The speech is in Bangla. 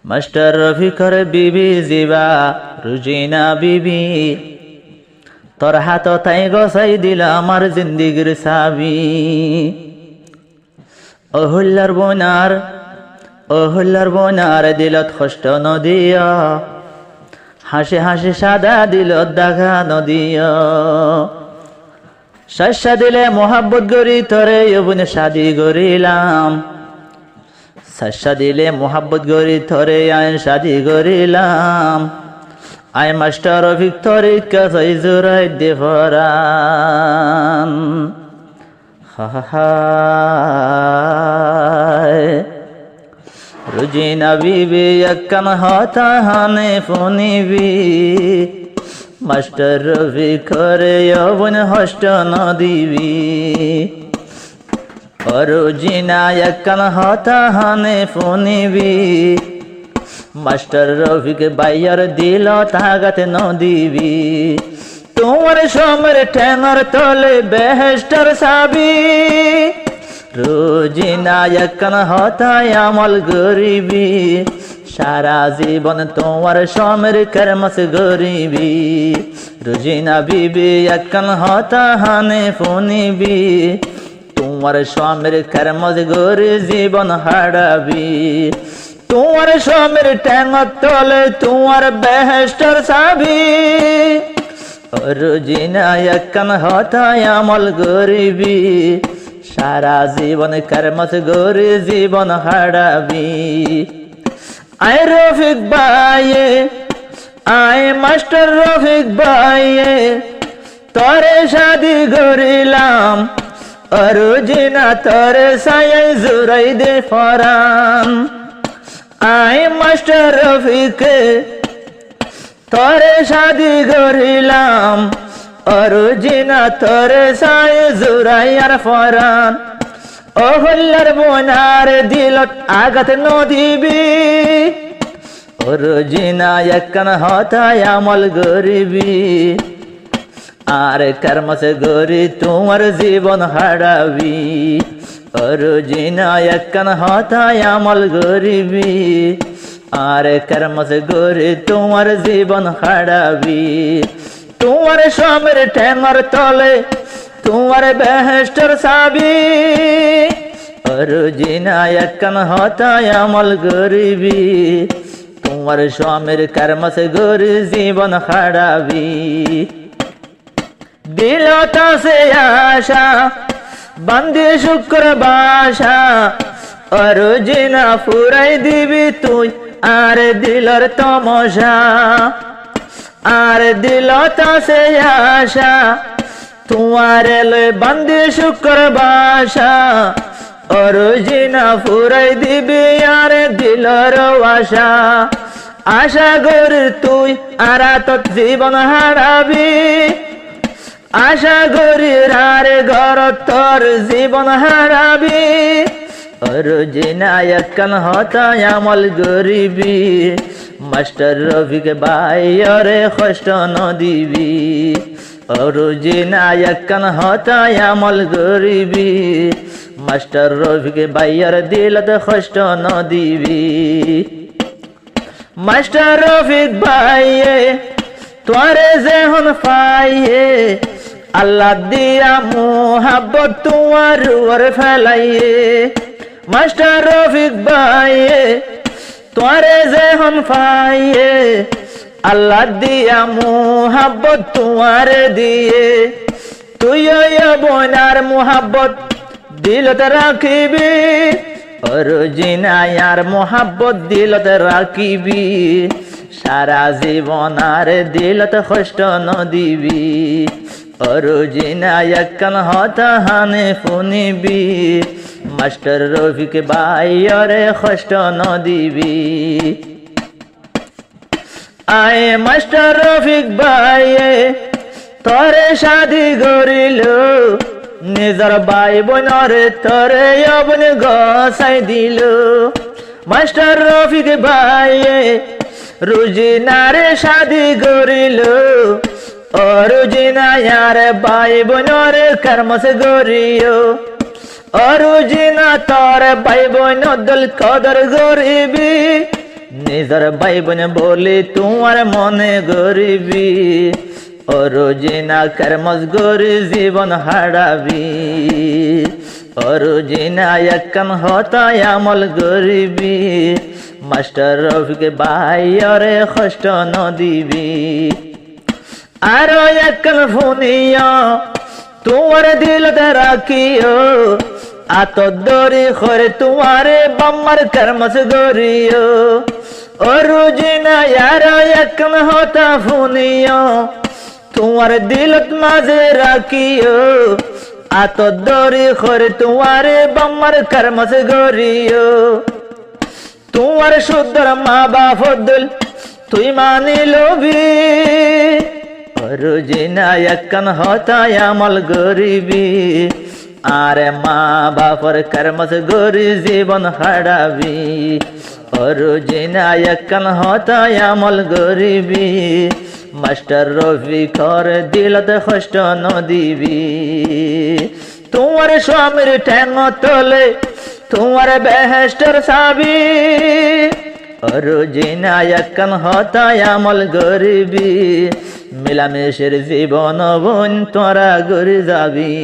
মাস্টার রফিকর বিবি জিবা রুজিনা বিবি, তোর হাত তাই গসাই দিল আমার জিন্দিগির সাবি। অহুল্লার বোনার দিলত কষ্ট নদিয়া, হাসি হাসি সাদা দিলত দাগা নদিয়া। শাসা দিলে মোহাব্বত গরি তরে বোন শাদি গরিলাম, শাসা দিলে মোহাব্বত গরি তরে আইন শাদি গরিলাম। আই মাস্টার রফিক তরিক কাছাই জোরাই দে ফরান। রুজিনা বিবি একখান হতা হানে ফোনিবি, মাস্টার রফিকরে বোন হষ্ট নদিবি। রুজিনা একখান হতা হানে ফোনিবি, মাস্টার রফিক বাইয়ার দিল তাগাতে নদিবি। তোমার সমর ঠেঙর তলে বেহেস্টার সাবি, রোজিনা একখান হতায় আমল গরিবি। সারা জীবন তোমার সমর কর্মস গরিবি। রোজিনা বিবি একখান হতা হানে ফোনিবি, তোমার সমর কর্মস গরি জীবন হারাবি। তোমার সমর ঠেঙর তলে তোমার বেহেস্টার সাবি, রোজিনা একখান হতায় আমল গরিবি। সারা জীবন কর্মস গরি জীবন হারাবি। আয় রফিক ভাইয়ে, আয় মাস্টার রফিক ভাইয়ে, তরে শাদি গরিলাম। রোজিনা তরে সায়ে জুরাই দে ফরান। আয় মাস্টার রফিকে, তরে শাদি গরিলাম। রোজিনা তরে সায়ে জুরাই আর ফরান। অহুল্লার বোনার দিলত আঘাত নদিবি, রোজিনা একখান হতায় আমল গরিবি। আর কর্মস গরি তোমার জীবন হারাবি। রোজিনা একখান হতায় আমল গরিবি। আর কর্মস গরি তোমার জীবন হারাবি। তোমার সমর ঠেঙর তলে তোমার বেহেস্টার সাবি, রোজিনা একখান হতায় আমল গরিবি। তোমার সমর কর্মস গরি জীবন হারাবি। দিল তাসে আশা বান্ধে শুক্র বাসা, রোজিনা ফুরাই দিবি তুই আর দিলর তমসা। আর দিল তাসে আশা তোমার লয় বান্ধে শুক্র বাসা, রোজিনা ফুরাই দিবি আর দিলর আশা। আশা গরি তুই আর তোর জীবন হারাবি। আশা গরি আর ঘর তোর জীবন হারাবি। রোজিনা একখান হতায় আমল গরিবি। মাস্টার রফিক ভাইয়রে কষ্ট নদিবি। রোজিনা একখান হতায় আমল গরিবি। মাস্টার রফিক ভাইয়র দিলত কষ্ট নদিবি। মাস্টার রফিক ভাইয়ে, তোরে যেহন পাইয়ে, আল্লাহ দিয়া মোহাব্বত তোমার উপর ফেলাইয়ে। মাস্টার রফিক ভাইয়ে, তোরে যেহন পাইয়ে, আল্লাহ দিয়া মোহাব্বত তোমার দিয়ে। তুই বোনার মোহাব্বত দিলত রাখিবি। রোজিনা আর মোহাব্বত দিলত রাখিবি। সারা জীবন আর দিলত কষ্ট নদিবি। রোজিনা একখান হতা হানে ফোনিবি। মাস্টার রফিক ভাইয়রে কষ্ট নদিবি। আয় মাস্টার রফিক ভাইয়ে, তরে শাদি গরিল। নিজর ভাই বোনরে তরে বোন গসাই দিল। মাস্টার রফিক ভাইয়ে, রোজিনারে শাদি গরিল। রোজিনা আর ভাই বোনরে কর্মস গরিও। অরুজিনা তোর ভাই বোন দল কদর গরিবি নিজের ভাই বোন বলি তোমার মনে গরিবি অরুজিনা কেরমজ গরি জীবন হারাবি অরুজিনা একখান হতায় আমল গরিবি মাস্টার রফিক ভাই অরে কষ্ট নদিবি আরো একখান ফুনিয়া তোমার দিলতে রাখিও আত দরি করে তোমারে বাম্মার কর্মস গরিও অরুজিনা আরো একখান হতা ফুনিয়া তোমার দিলত মাঝে রাখিও আত দরি করে তোমারে বাম্মার কর্মস গরিও তোমার সুন্দর মা বাপ দিল তুই মানি লবি অরুজিনা একখান হতায় আমল গরিবি আরে মা বাপর কর্মস গরি জীবন হারাবি অরুজিনা একখান হতায় আমল গরিবি মাস্টার রফিকর দিলতে কষ্ট নদিবি তোমার স্বামীর ঠ্যাং তলে তোমার বেহেস্টর সাবি অরুজিনা একখান হতায় আমল গরিবি মিলামেশের জীবন বোন তোরা গরি যাবি।